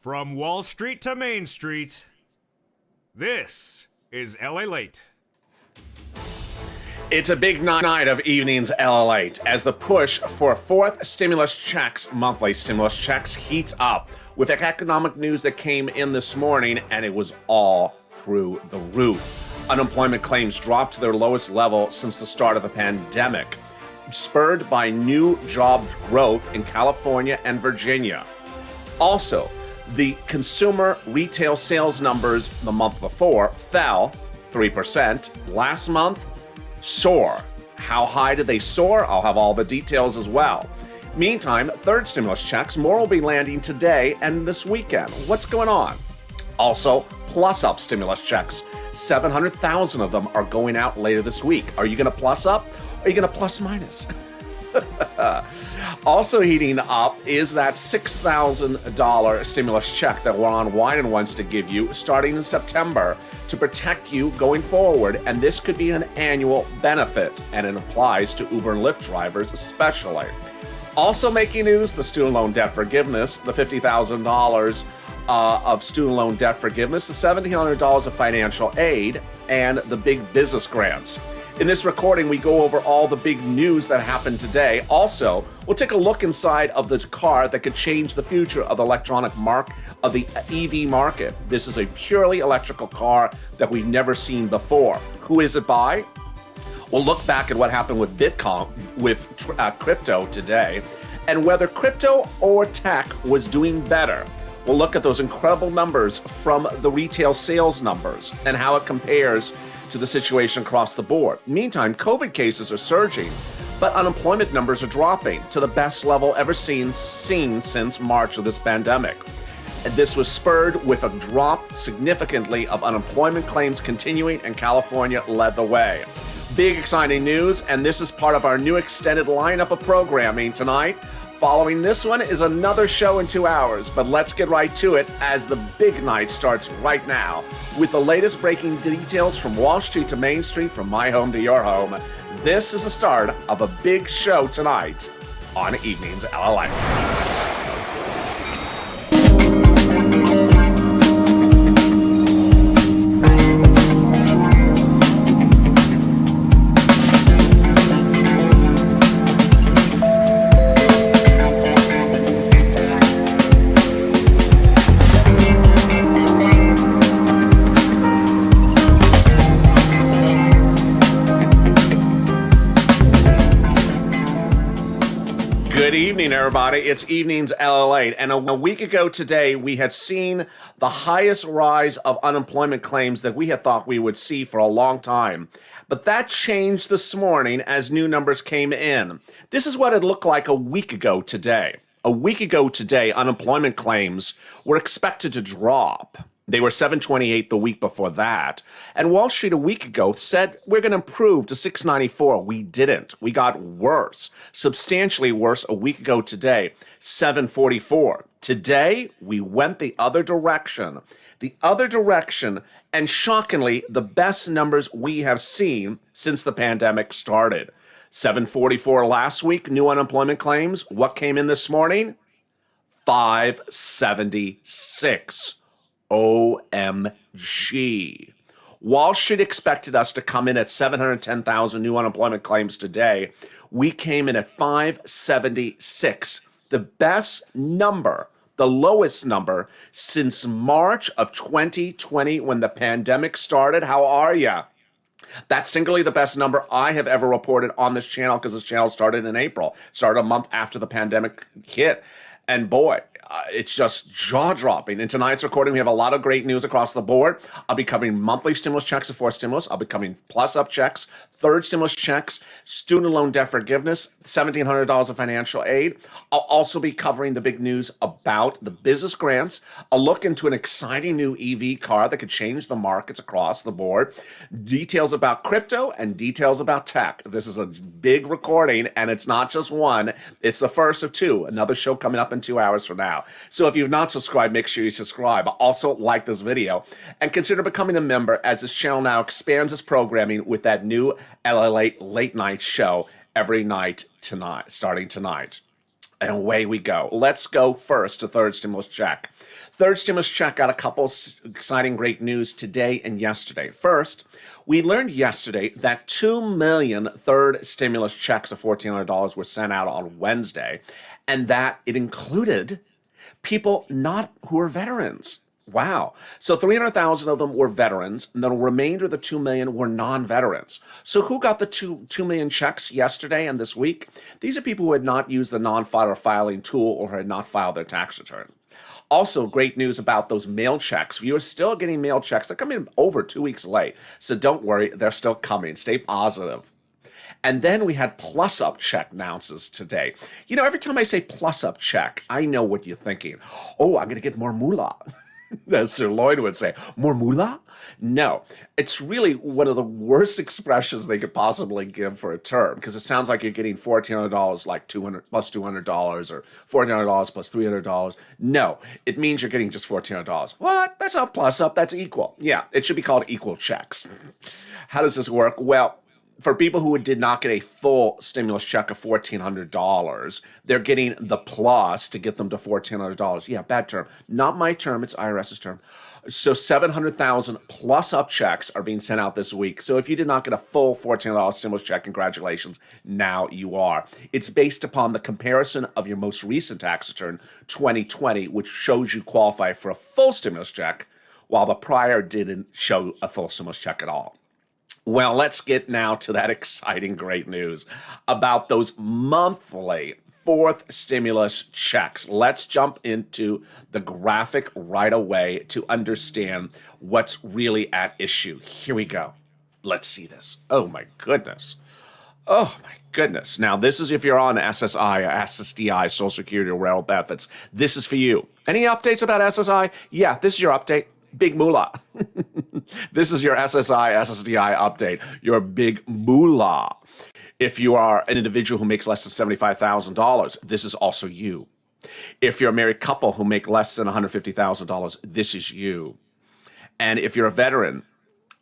From Wall Street to Main Street, this is LALATE. It's a big night of evenings LALATE as the push for fourth stimulus checks, monthly stimulus checks, heats up with economic news that came in this morning, and it was all through the roof. Unemployment claims dropped to their lowest level since the start of the pandemic, spurred by new job growth in California and Virginia. Also, the consumer retail sales numbers the month before fell 3%. Last month, soar. How high did they soar? I'll have all the details as well. Meantime, third stimulus checks, more will be landing today and this weekend. What's going on? Also, plus-up stimulus checks. 700,000 of them are going out later this week. Are you going to plus up? Or are you going to plus minus? Also heating up is that $6,000 stimulus check that Ron Wyden wants to give you starting in September to protect you going forward, and this could be an annual benefit, and it applies to Uber and Lyft drivers especially. Also making news, the student loan debt forgiveness, the $50,000 of student loan debt forgiveness, the $1,700 of financial aid, and the big business grants. In this recording, we go over all the big news that happened today. Also, we'll take a look inside of the car that could change the future of the of the EV market. This is a purely electrical car that we've never seen before. Who is it by? We'll look back at what happened with Bitcoin, with crypto today, and whether crypto or tech was doing better. We'll look at those incredible numbers from the retail sales numbers and how it compares to the situation across the board. Meantime, COVID cases are surging, but unemployment numbers are dropping to the best level ever seen since March of this pandemic. And this was spurred with a drop significantly of unemployment claims continuing, and California led the way. Big exciting news, and this is part of our new extended lineup of programming tonight. Following this one is another show in 2 hours, but let's get right to it as the big night starts right now with the latest breaking details from Wall Street to Main Street, from my home to your home. This is the start of a big show tonight on Evenings LALATE. Good evening, everybody. It's Evenings LALATE. And a week ago today, we had seen the highest rise of unemployment claims that we had thought we would see for a long time. But that changed this morning as new numbers came in. This is what it looked like a week ago today. A week ago today, unemployment claims were expected to drop. They were 728 the week before that. And Wall Street a week ago said we're going to improve to 694. We didn't. We got worse, substantially worse a week ago today, 744. Today, we went the other direction. The other direction, and shockingly, the best numbers we have seen since the pandemic started. 744 last week, new unemployment claims. What came in this morning? 576. OMG. Wall Street expected us to come in at 710,000 new unemployment claims today. We came in at 576. The best number, the lowest number since March of 2020 when the pandemic started. How are ya? That's singularly the best number I have ever reported on this channel, because this channel started in April, started a month after the pandemic hit. And boy, it's just jaw-dropping. In tonight's recording, we have a lot of great news across the board. I'll be covering monthly stimulus checks and fourth stimulus. I'll be covering plus-up checks, third stimulus checks, student loan debt forgiveness, $1,700 of financial aid. I'll also be covering the big news about the business grants, a look into an exciting new EV car that could change the markets across the board, details about crypto, and details about tech. This is a big recording, and it's not just one. It's the first of two. Another show coming up in 2 hours from now. So if you've not subscribed, make sure you subscribe. Also, like this video and consider becoming a member, as this channel now expands its programming with that new LALATE late night show every night tonight, starting tonight. And away we go. Let's go first to third stimulus check. Third stimulus check got a couple exciting great news today and yesterday. First, we learned yesterday that 2 million third stimulus checks of $1,400 were sent out on Wednesday, and that it included people not who are veterans. Wow. So 300,000 of them were veterans, and the remainder of the 2 million were non-veterans. So who got the 2 million checks yesterday and this week? These are people who had not used the non-filing tool or had not filed their tax return. Also, great news about those mail checks. You are still getting mail checks. They're coming over 2 weeks late. So don't worry, they're still coming. Stay positive. And then we had plus-up check announces today. You know, every time I say plus-up check, I know what you're thinking. Oh, I'm going to get more moolah. As Sir Lloyd would say, more moolah? No, it's really one of the worst expressions they could possibly give for a term, because it sounds like you're getting $1,400 like $200 plus $200 or $1,400 plus $300. No, it means you're getting just $1,400. What? That's not plus up, that's equal. Yeah, it should be called equal checks. How does this work? Well, for people who did not get a full stimulus check of $1,400, they're getting the plus to get them to $1,400. Yeah, bad term. Not my term, it's IRS's term. So 700,000 plus up checks are being sent out this week. So if you did not get a full $1,400 stimulus check, congratulations, now you are. It's based upon the comparison of your most recent tax return, 2020, which shows you qualify for a full stimulus check, while the prior didn't show a full stimulus check at all. Well, let's get now to that exciting great news about those monthly fourth stimulus checks. Let's jump into the graphic right away to understand what's really at issue. Here we go. Let's see this. Oh my goodness. Oh my goodness. Now, this is if you're on SSI, SSDI, Social Security, or Railroad Benefits. This is for you. Any updates about SSI? Yeah, this is your update. Big moolah. This is your SSI, SSDI update, your big moolah. If you are an individual who makes less than $75,000, this is also you. If you're a married couple who make less than $150,000, this is you. And if you're a veteran,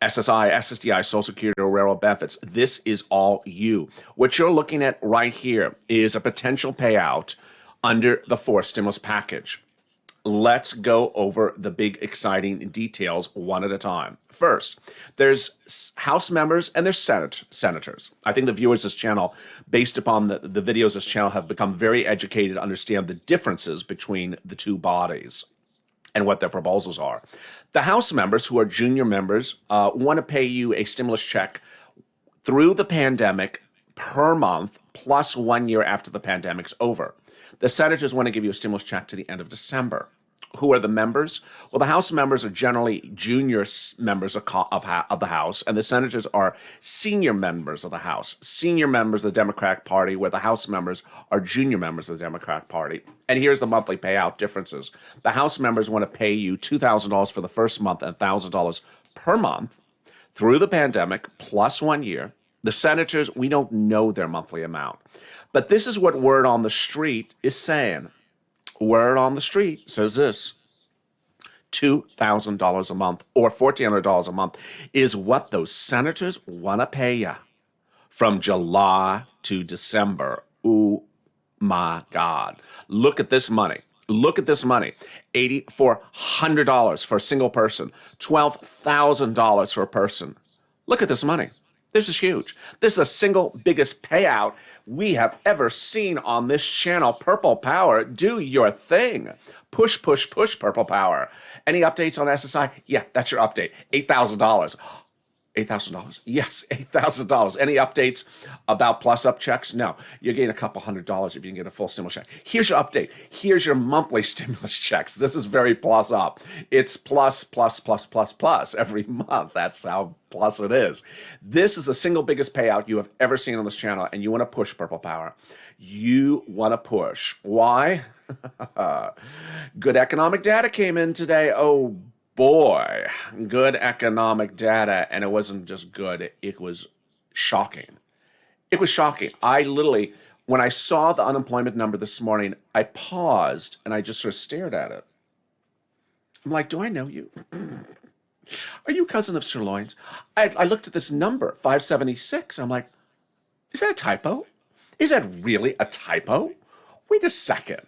SSI, SSDI, Social Security, or Railroad Benefits, this is all you. What you're looking at right here is a potential payout under the fourth stimulus package. Let's go over the big exciting details one at a time. First, there's House members and there's senators. I think the viewers of this channel, based upon the videos of this channel, have become very educated to understand the differences between the two bodies and what their proposals are. The House members, who are junior members, want to pay you a stimulus check through the pandemic per month, plus 1 year after the pandemic's over. The senators want to give you a stimulus check to the end of December. Who are the members? Well, the House members are generally junior members of the House, and the senators are senior members of the House. Senior members of the Democratic Party, where the House members are junior members of the Democratic Party. And here's the monthly payout differences. The House members want to pay you $2,000 for the first month and $1,000 per month through the pandemic, plus 1 year. The senators, we don't know their monthly amount. But this is what word on the street is saying. Word on the street says this: $2,000 a month or $1,400 a month is what those senators want to pay you from July to December. Oh my God. Look at this money. Look at this money. $8,400 for a single person, $12,000 for a person. Look at this money. This is huge. This is the single biggest payout we have ever seen on this channel. Purple Power, do your thing. Push, push, push, Purple Power. Any updates on SSI? Yeah, that's your update. $8,000. $8,000? Yes, $8,000. Any updates about plus-up checks? No. You're getting a couple $100 if you can get a full stimulus check. Here's your update. Here's your monthly stimulus checks. This is very plus up. It's plus, plus, plus, plus, plus every month. That's how plus it is. This is the single biggest payout you have ever seen on this channel, and you want to push, Purple Power. You want to push. Why? Good economic data came in today. Oh, boy, good economic data, and it wasn't just good, it was shocking. It was shocking. I literally, when I saw the unemployment number this morning, I paused and I just sort of stared at it. I'm like, do I know you? Are you a cousin of Sirloin's? I looked at this number, 576. I'm like, is that a typo? Is that really a typo? Wait a second.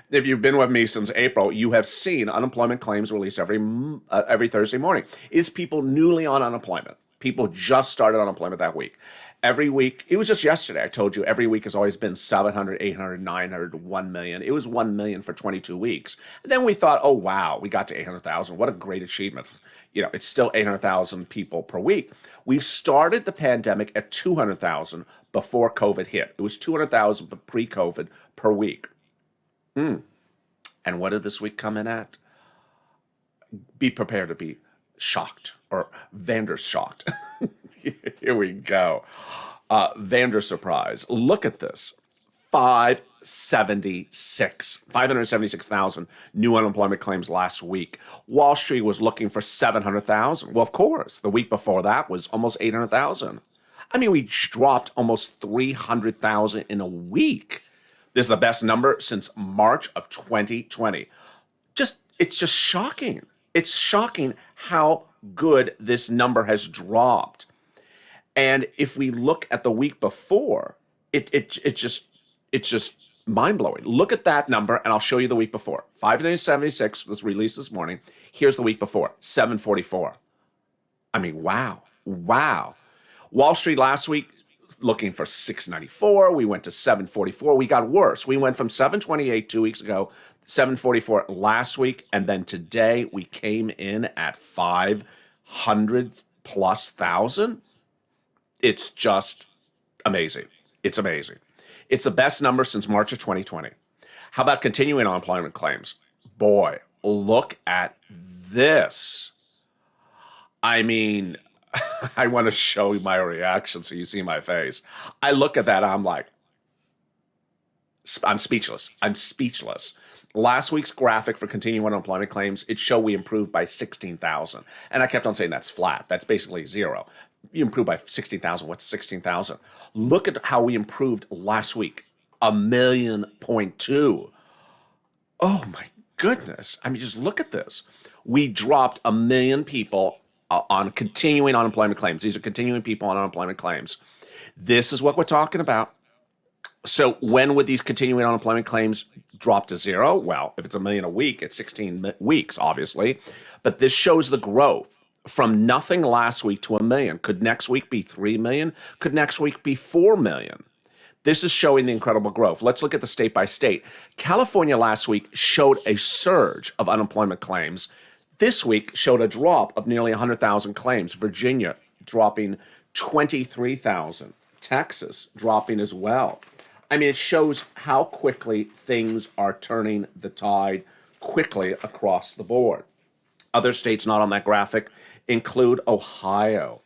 If you've been with me since April, you have seen unemployment claims released every Thursday morning. It's people newly on unemployment. People just started unemployment that week. Every week, it was just yesterday, I told you, every week has always been 700, 800, 900, 1 million. It was 1 million for 22 weeks. And then we thought, oh, wow, we got to 800,000. What a great achievement. It's still 800,000 people per week. We started the pandemic at 200,000 before COVID hit. It was 200,000 pre-COVID per week. And what did this week come in at? Be prepared to be shocked, or Vander shocked. Here we go. Vander surprise. Look at this. 576,000 new unemployment claims last week. Wall Street was looking for 700,000. Well, of course, the week before that was almost 800,000. I mean, we dropped almost 300,000 in a week. This is the best number since March of 2020. It's just shocking. It's shocking how good this number has dropped. And if we look at the week before, it's just mind-blowing. Look at that number, and I'll show you the week before. 576 was released this morning. Here's the week before, 744. I mean, wow. Wall Street last week, looking for 694. We went to 744. We got worse. We went from 728 2 weeks ago, 744 last week, and then today we came in at 500,000+. It's just amazing. It's amazing. It's the best number since March of 2020. How about continuing unemployment claims? Boy, look at this. I mean, I want to show you my reaction so you see my face. I look at that, I'm like, I'm speechless. Last week's graphic for continuing unemployment claims, it showed we improved by 16,000. And I kept on saying that's flat. That's basically zero. You improved by 16,000. What's 16,000? Look at how we improved last week. 1.2 million. Oh my goodness. I mean, just look at this. We dropped 1 million people on continuing unemployment claims. These are continuing people on unemployment claims. This is what we're talking about. So when would these continuing unemployment claims drop to zero? Well, if it's 1 million a week, it's 16 weeks, obviously. But this shows the growth from nothing last week to 1 million. Could next week be 3 million? Could next week be 4 million? This is showing the incredible growth. Let's look at the state by state. California last week showed a surge of unemployment claims. This week showed a drop of nearly 100,000 claims. Virginia dropping 23,000. Texas dropping as well. I mean, it shows how quickly things are turning the tide quickly across the board. Other states not on that graphic include Ohio.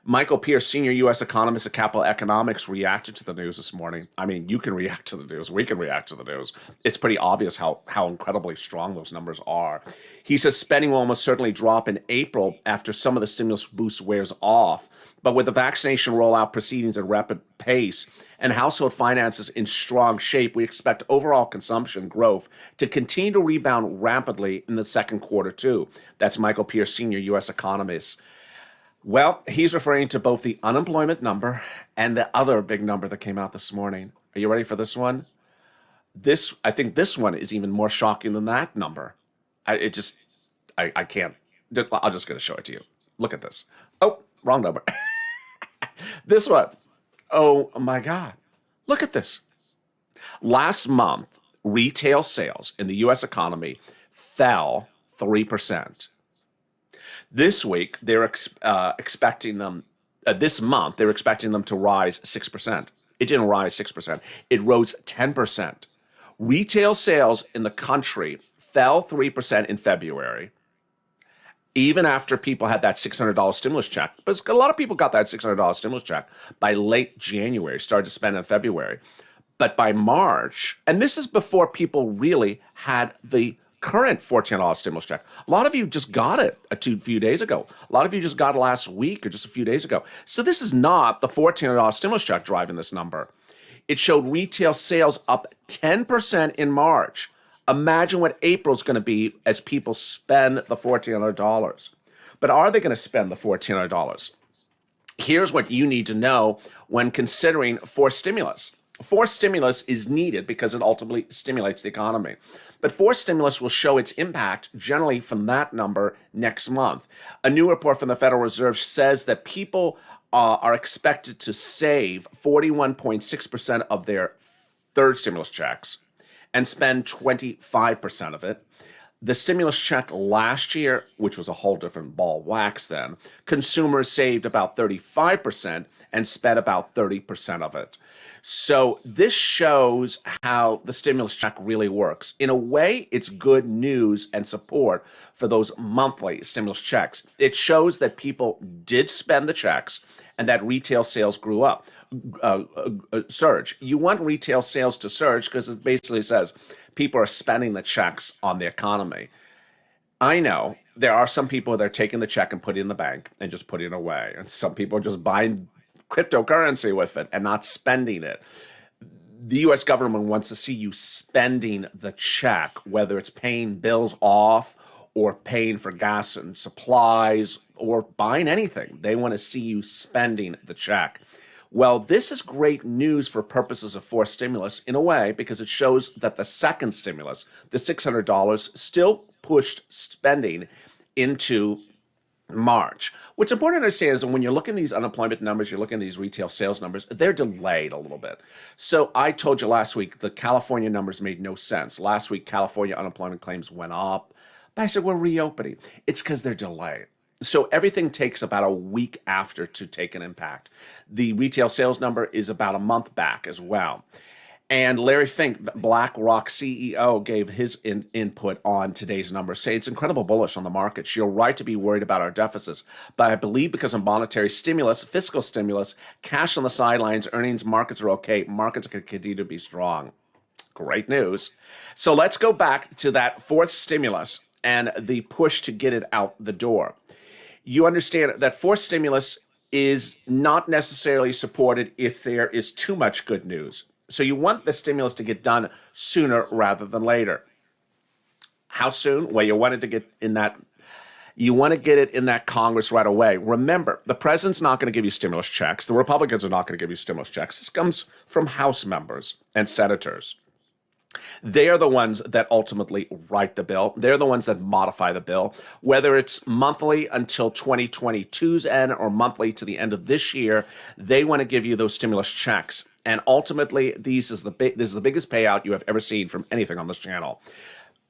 Michael Pierce, senior U.S. economist at Capital Economics, reacted to the news this morning. I mean, you can react to the news. We can react to the news. It's pretty obvious how incredibly strong those numbers are. He says spending will almost certainly drop in April after some of the stimulus boost wears off. But with the vaccination rollout proceedings at rapid pace and household finances in strong shape, we expect overall consumption growth to continue to rebound rapidly in the second quarter, too. That's Michael Pierce, senior U.S. economist. Well, he's referring to both the unemployment number and the other big number that came out this morning. Are you ready for this one? I think this one is even more shocking than that number. I can't. I'm just going to show it to you. Look at this. Oh, wrong number. This one. Oh my God. Look at this. Last month, retail sales in the U.S. economy fell 3%. This week, they're expecting them, this month, they're expecting them to rise 6%. It didn't rise 6%. It rose 10%. Retail sales in the country fell 3% in February, even after people had that $600 stimulus check. But a lot of people got that $600 stimulus check by late January, started to spend in February. But by March, and this is before people really had the current $1,400 stimulus check. A lot of you just got it a few days ago. A lot of you just got it last week or just a few days ago. So this is not the $1,400 stimulus check driving this number. It showed retail sales up 10% in March. Imagine what April's going to be as people spend the $1,400. But are they going to spend the $1,400? Here's what you need to know when considering for stimulus. Forced stimulus is needed because it ultimately stimulates the economy. But forced stimulus will show its impact generally from that number next month. A new report from the Federal Reserve says that people are expected to save 41.6% of their third stimulus checks and spend 25% of it. The stimulus check last year, which was a whole different ball of wax then, consumers saved about 35% and spent about 30% of it. So this shows how the stimulus check really works. In a way, it's good news and support for those monthly stimulus checks. It shows that people did spend the checks and that retail sales grew up. Surge. You want retail sales to surge because it basically says people are spending the checks on the economy. I know there are some people that are taking the check and put it in the bank and just putting it away. And some people are just buying cryptocurrency with it and not spending it. The US government wants to see you spending the check, whether it's paying bills off or paying for gas and supplies or buying anything. They want to see you spending the check. Well, this is great news for purposes of forced stimulus in a way because it shows that the second stimulus, the $600, still pushed spending into March. What's important to understand is that when you're looking at these unemployment numbers, you're looking at these retail sales numbers, they're delayed a little bit. So I told you last week the California numbers made no sense. Last week, California unemployment claims went up. But I said, we're reopening. It's because they're delayed. So everything takes about a week after to take an impact. The retail sales number is about a month back as well. And Larry Fink, BlackRock CEO, gave his input on today's numbers, saying it's incredibly bullish on the markets. You're right to be worried about our deficits, but I believe because of monetary stimulus, fiscal stimulus, cash on the sidelines, earnings, markets are okay. Markets can continue to be strong. Great news. So let's go back to that fourth stimulus and the push to get it out the door. You understand that forced stimulus is not necessarily supported if there is too much good news. So you want the stimulus to get done sooner rather than later. How soon? Well, you want it to get in that. You want to get it in that Congress right away. Remember, the president's not going to give you stimulus checks. The Republicans are not going to give you stimulus checks. This comes from House members and senators. They are the ones that ultimately write the bill. They're the ones that modify the bill, whether it's monthly until 2022's end or monthly to the end of this year. They want to give you those stimulus checks. And ultimately, this is the biggest payout you have ever seen from anything on this channel.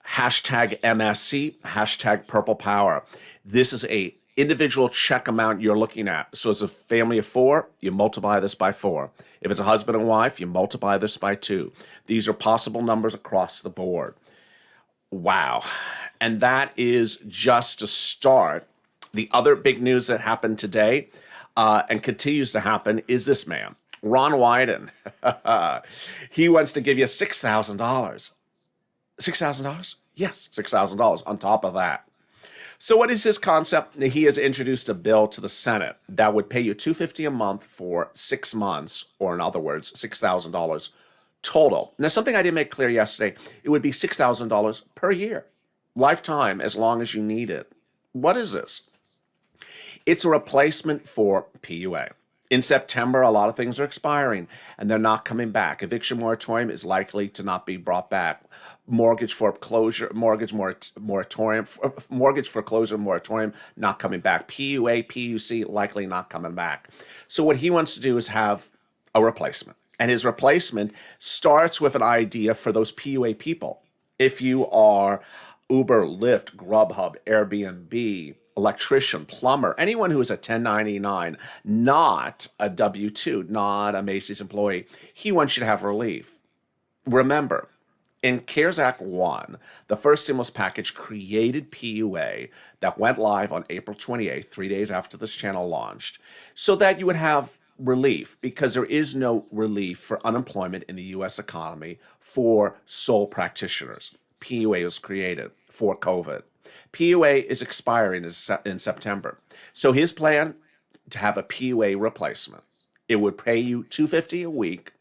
Hashtag MSC, hashtag Purple Power. This is a individual check amount you're looking at. So as a family of four, you multiply this by 4. If it's a husband and wife, you multiply this by 2. These are possible numbers across the board. Wow. And that is just to start. The other big news that happened today and continues to happen is this man, Ron Wyden. He wants to give you $6,000. $6,000? Yes, $6,000 on top of that. So what is his concept? He has introduced a bill to the Senate that would pay you $250 a month for 6 months, or in other words, $6,000 total. Now, something I didn't make clear yesterday, it would be $6,000 per year, lifetime, as long as you need it. What is this? It's a replacement for PUA. In September, a lot of things are expiring, and they're not coming back. Eviction moratorium is likely to not be brought back. Mortgage foreclosure moratorium not coming back. PUA, PUC likely not coming back. So what he wants to do is have a replacement. And his replacement starts with an idea for those PUA people. If you are Uber, Lyft, Grubhub, Airbnb, electrician, plumber, anyone who is a 1099, not a W-2, not a Macy's employee, he wants you to have relief. Remember, in CARES Act 1, the first stimulus package created PUA that went live on April 28th, 3 days after this channel launched, so that you would have relief, because there is no relief for unemployment in the U.S. economy for sole practitioners. PUA was created for COVID. PUA is expiring in September. So his plan to have a PUA replacement, it would pay you $250 a week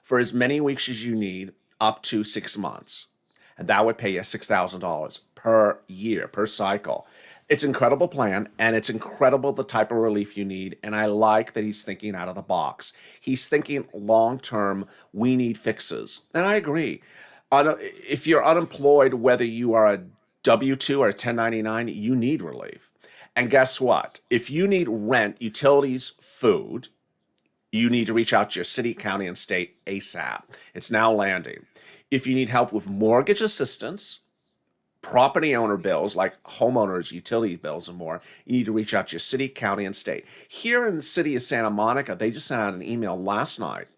for as many weeks as you need, up to 6 months. And that would pay you $6,000 per year, per cycle. It's an incredible plan, and it's incredible the type of relief you need, and I like that he's thinking out of the box. He's thinking long-term, we need fixes, and I agree. If you're unemployed, whether you are a W-2 or a 1099, you need relief. And guess what? If you need rent, utilities, food, you need to reach out to your city, county, and state ASAP. It's now landing. If you need help with mortgage assistance, property owner bills like homeowners, utility bills, and more, you need to reach out to your city, county, and state. Here in the city of Santa Monica, they just sent out an email last night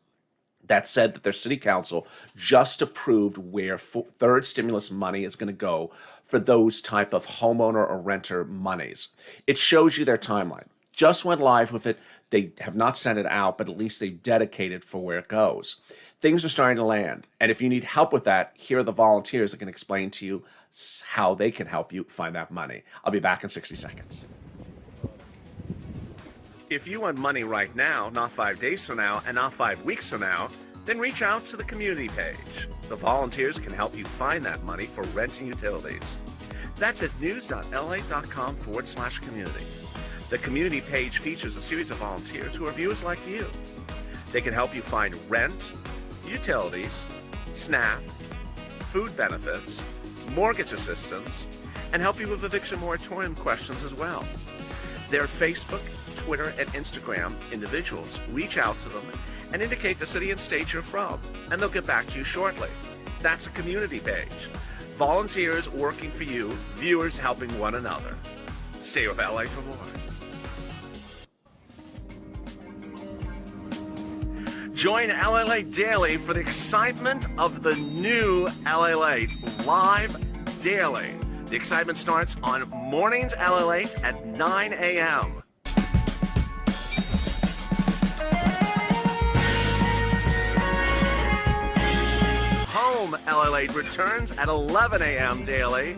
that said that their city council just approved where third stimulus money is going to go for those type of homeowner or renter monies. It shows you their timeline. Just went live with it. They have not sent it out, but at least they've dedicated for where it goes. Things are starting to land. And if you need help with that, here are the volunteers that can explain to you how they can help you find that money. I'll be back in 60 seconds. If you want money right now, not 5 days from now, and not 5 weeks from now, then reach out to the community page. The volunteers can help you find that money for rent and utilities. That's at news.la.com/community. The community page features a series of volunteers who are viewers like you. They can help you find rent, utilities, SNAP, food benefits, mortgage assistance, and help you with eviction moratorium questions as well. Their Facebook, Twitter, and Instagram individuals reach out to them and indicate the city and state you're from, and they'll get back to you shortly. That's a community page. Volunteers working for you, viewers helping one another. Stay with LA for more. Join LALATE daily for the excitement of the new LALATE live daily. The excitement starts on mornings LALATE at 9 a.m. Home LALATE returns at 11 a.m. daily.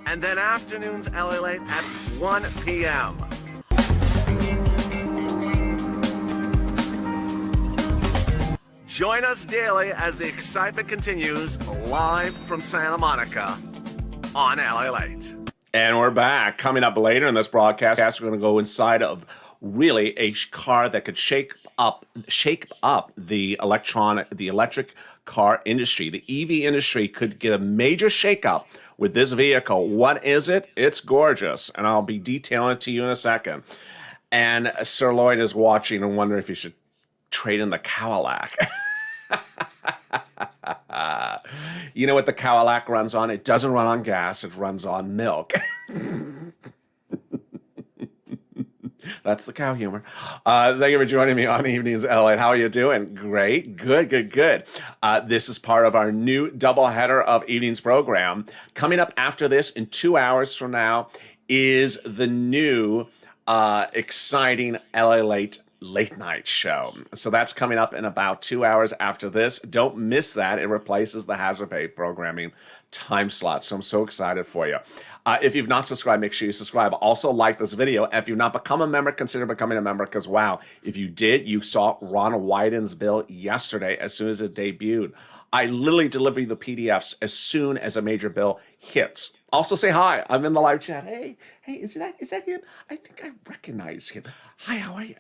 And then afternoons LALATE at 1 p.m. Join us daily as the excitement continues live from Santa Monica on LALATE. And we're back. Coming up later in this broadcast, we're going to go inside of really a car that could shake up the electric car industry. The EV industry could get a major shakeup with this vehicle. What is it? It's gorgeous, and I'll be detailing it to you in a second. And Sir Lloyd is watching and wondering if you should trade in the Cadillac. You know what the Cadillac runs on? It doesn't run on gas. It runs on milk. That's the cow humor. Thank you for joining me on Evenings LA. How are you doing? Great. Good. This is part of our new doubleheader of Evenings program. Coming up after this in 2 hours from now is the new exciting LALATE late night show. So that's coming up in about 2 hours after this. Don't miss that. It replaces the Hazard Pay programming time slot. So I'm so excited for you. If you've not subscribed, make sure you subscribe. Also, like this video. If you've not become a member, consider becoming a member because, wow, if you did, you saw Ron Wyden's bill yesterday as soon as it debuted. I literally deliver the PDFs as soon as a major bill hits. Also say hi. I'm in the live chat. Hey, is that him? I think I recognize him. Hi, how are you?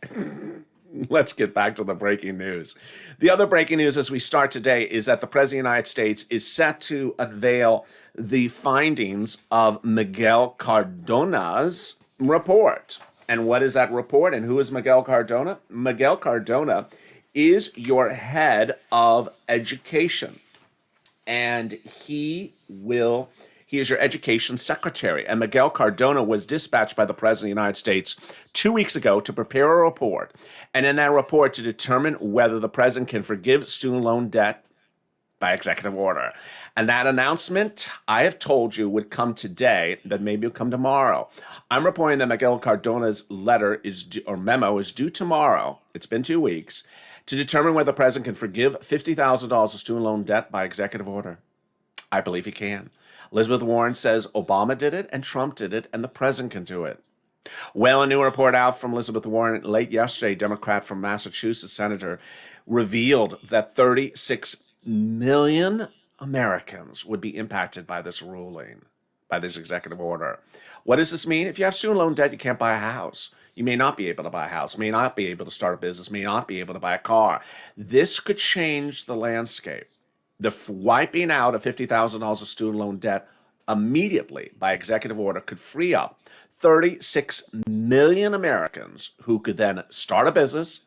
Let's get back to the breaking news. The other breaking news as we start today is that the President of the United States is set to unveil the findings of Miguel Cardona's report. And what is that report? And who is Miguel Cardona? Miguel Cardona is your head of education. And he is your education secretary. And Miguel Cardona was dispatched by the President of the United States 2 weeks ago to prepare a report. And in that report to determine whether the President can forgive student loan debt by executive order. And that announcement, I have told you, would come today, but maybe it'll come tomorrow. I'm reporting that Miguel Cardona's memo is due tomorrow. It's been 2 weeks to determine whether the president can forgive $50,000 of student loan debt by executive order. I believe he can. Elizabeth Warren says Obama did it and Trump did it and the president can do it. Well, a new report out from Elizabeth Warren late yesterday, Democrat from Massachusetts, senator, revealed that 36 million Americans would be impacted by this ruling, by this executive order. What does this mean? If you have student loan debt, you can't buy a house. You may not be able to buy a house, may not be able to start a business, may not be able to buy a car. This could change the landscape. The wiping out of $50,000 of student loan debt immediately by executive order could free up 36 million Americans who could then start a business,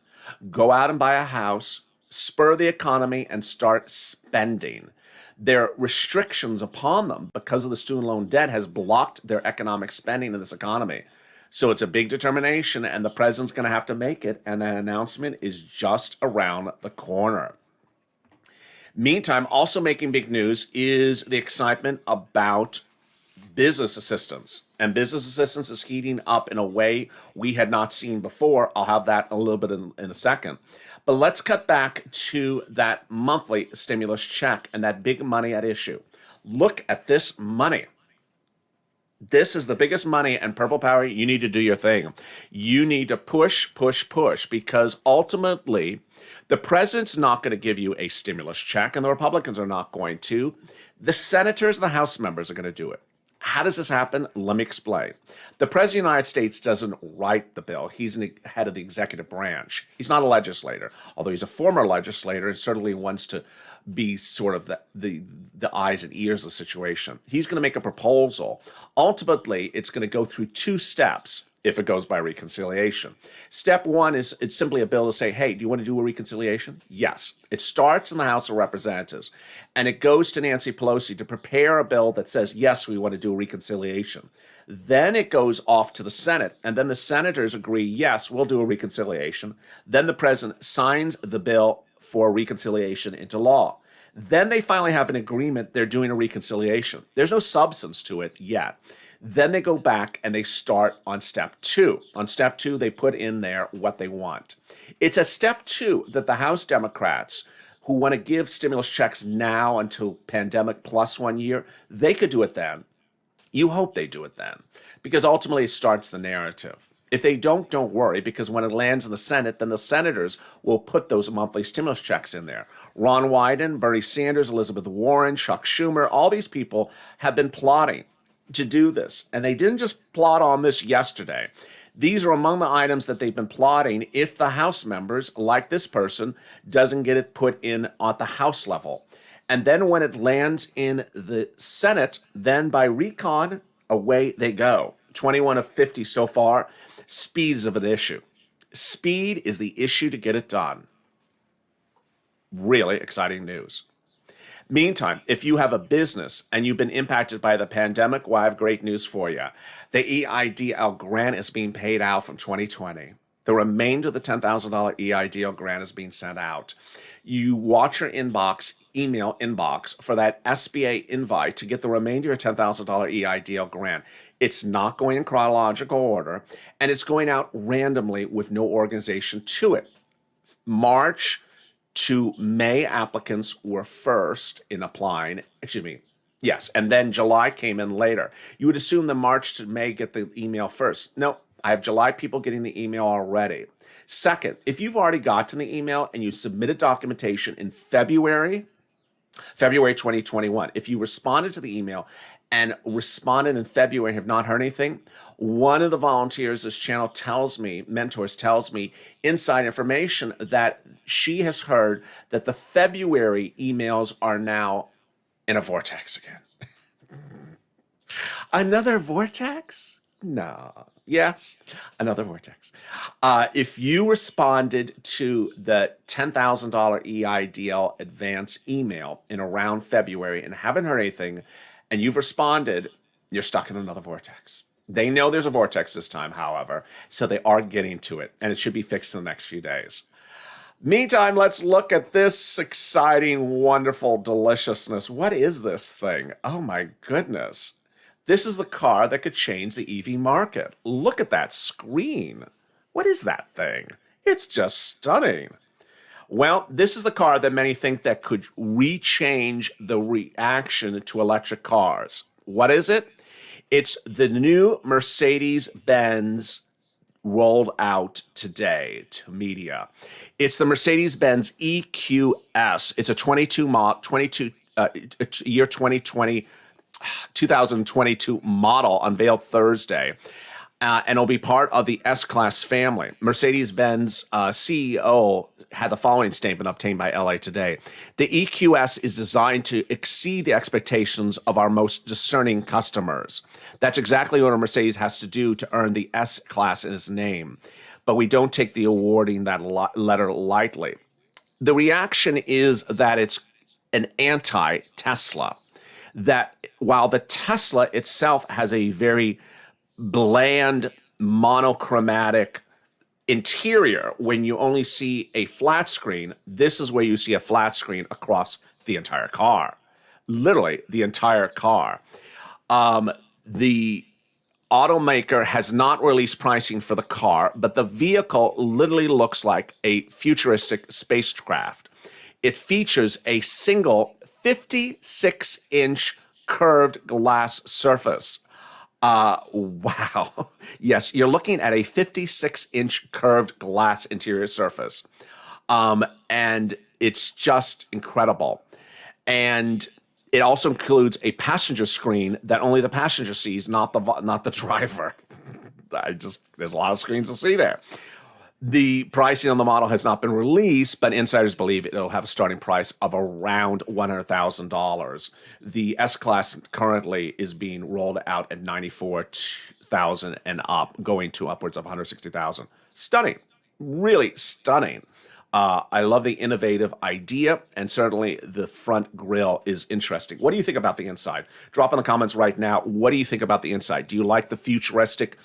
go out and buy a house, spur the economy, and start spending. Their restrictions upon them because of the student loan debt has blocked their economic spending in this economy. So it's a big determination, and the president's going to have to make it, and that announcement is just around the corner. Meantime, also making big news is the excitement about business assistance. And business assistance is heating up in a way we had not seen before. I'll have that a little bit in a second. But let's cut back to that monthly stimulus check and that big money at issue. Look at this money. This is the biggest money, and Purple Power, you need to do your thing. You need to push, push, push, because ultimately the president's not going to give you a stimulus check, and the Republicans are not going to. The senators and the House members are going to do it. How does this happen? Let me explain. The President of the United States doesn't write the bill. He's the head of the executive branch. He's not a legislator, although he's a former legislator and certainly wants to be sort of the eyes and ears of the situation. He's going to make a proposal. Ultimately, it's going to go through two steps if it goes by reconciliation. Step one is it's simply a bill to say, hey, do you want to do a reconciliation? Yes. It starts in the House of Representatives, and it goes to Nancy Pelosi to prepare a bill that says, yes, we want to do a reconciliation. Then it goes off to the Senate, and then the senators agree, yes, we'll do a reconciliation. Then the president signs the bill for reconciliation into law. Then they finally have an agreement they're doing a reconciliation. There's no substance to it yet. Then they go back and they start on step two. On step two, they put in there what they want. It's at step two that the House Democrats who want to give stimulus checks now until pandemic plus 1 year, they could do it then. You hope they do it then, because ultimately it starts the narrative. If they don't worry, because when it lands in the Senate, then the senators will put those monthly stimulus checks in there. Ron Wyden, Bernie Sanders, Elizabeth Warren, Chuck Schumer, all these people have been plotting to do this. And they didn't just plot on this yesterday. These are among the items that they've been plotting if the House members, like this person, doesn't get it put in at the House level. And then when it lands in the Senate, then by recon, away they go. 21 of 50 so far. Speed is of an issue. Speed is the issue to get it done. Really exciting news. Meantime, if you have a business and you've been impacted by the pandemic, well, I have great news for you. The EIDL grant is being paid out from 2020. The remainder of the $10,000 EIDL grant is being sent out. You watch your email inbox for that SBA invite to get the remainder of $10,000 EIDL grant. It's not going in chronological order, and it's going out randomly with no organization to it. March to May applicants were first in applying. Yes, and then July came in later. You would assume that March to May get the email first. No, I have July people getting the email already. Second, if you've already gotten the email and you submitted documentation in February 2021, if you responded to the email and responded in February and have not heard anything, one of the volunteers this channel mentors tells me inside information that she has heard that the February emails are now in a vortex again. Another vortex? No. Yes, another vortex. If you responded to the $10,000 EIDL advance email in around February and haven't heard anything, and you've responded, you're stuck in another vortex. They know there's a vortex this time, however, so they are getting to it, and it should be fixed in the next few days. Meantime, let's look at this exciting, wonderful deliciousness. What is this thing? Oh my goodness. This is the car that could change the EV market. Look at that screen. What is that thing? It's just stunning. Well, this is the car that many think that could rechange the reaction to electric cars. What is it? It's the new Mercedes-Benz rolled out today to media. It's the Mercedes-Benz EQS. It's a 2022 model, unveiled Thursday. And it'll be part of the S-Class family. Mercedes-Benz CEO had the following statement obtained by LA Today. The EQS is designed to exceed the expectations of our most discerning customers. That's exactly what a Mercedes has to do to earn the S-Class in its name. But we don't take the awarding that letter lightly. The reaction is that it's an anti-Tesla. That while the Tesla itself has a very bland, monochromatic interior, when you only see a flat screen, this is where you see a flat screen across the entire car. Literally, the entire car. The automaker has not released pricing for the car, but the vehicle literally looks like a futuristic spacecraft. It features a single 56-inch curved glass surface. Wow. Yes, you're looking at a 56-inch curved glass interior surface. And it's just incredible. And it also includes a passenger screen that only the passenger sees, not the driver. There's a lot of screens to see there. The pricing on the model has not been released, but insiders believe it'll have a starting price of around $100,000. The S-Class currently is being rolled out at $94,000 and up, going to upwards of $160,000. Stunning. Really stunning. I love the innovative idea, and certainly the front grille is interesting. What do you think about the inside? Drop in the comments right now. What do you think about the inside? Do you like the futuristic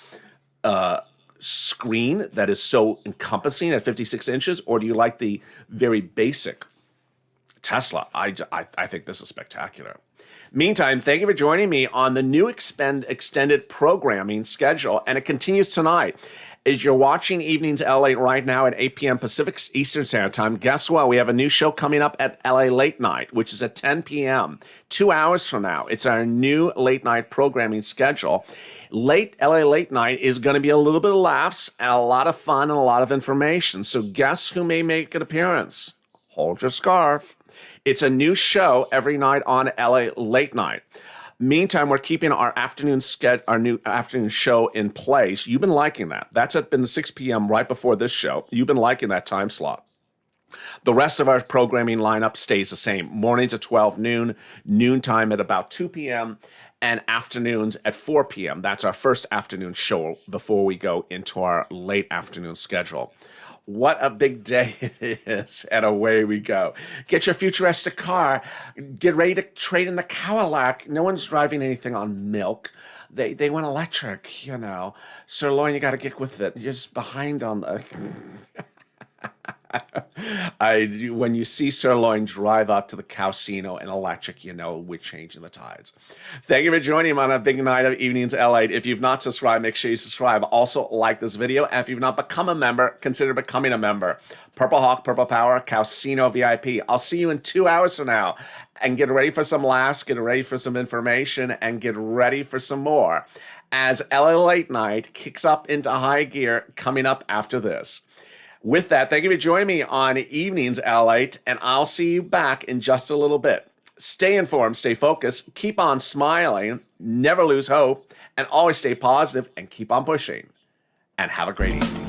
screen that is so encompassing at 56 inches, or do you like the very basic Tesla? I think this is spectacular. Meantime, thank you for joining me on the new extended programming schedule, and it continues tonight. As you're watching Evenings LA right now at 8 p.m. Pacific Eastern Standard Time, guess what? We have a new show coming up at LA Late Night, which is at 10 p.m., 2 hours from now. It's our new late night programming schedule. LA Late Night is going to be a little bit of laughs and a lot of fun and a lot of information. So guess who may make an appearance? Hold your scarf. It's a new show every night on LA Late Night. Meantime, we're keeping our new afternoon show in place. You've been liking that. That's been 6 p.m. right before this show. You've been liking that time slot. The rest of our programming lineup stays the same. Mornings at 12 noon, noontime at about 2 p.m., and afternoons at 4 p.m. That's our first afternoon show before we go into our late afternoon schedule. What a big day it is, and away we go. Get your futuristic car. Get ready to trade in the Cadillac. No one's driving anything on milk. They went electric, you know. Sirloin, you got to get with it. You're just behind on the... When you see Sirloin drive up to the Casino in electric, you know we're changing the tides. Thank you for joining me on a big night of Evenings LA. If you've not subscribed, make sure you subscribe. Also, like this video. And if you've not become a member, consider becoming a member. Purple Hawk, Purple Power, Casino VIP. I'll see you in 2 hours from now. And get ready for some laughs, get ready for some information, and get ready for some more. As LA Late Night kicks up into high gear coming up after this. With that, thank you for joining me on Evenings LA, and I'll see you back in just a little bit. Stay informed, stay focused, keep on smiling, never lose hope, and always stay positive and keep on pushing. And have a great evening.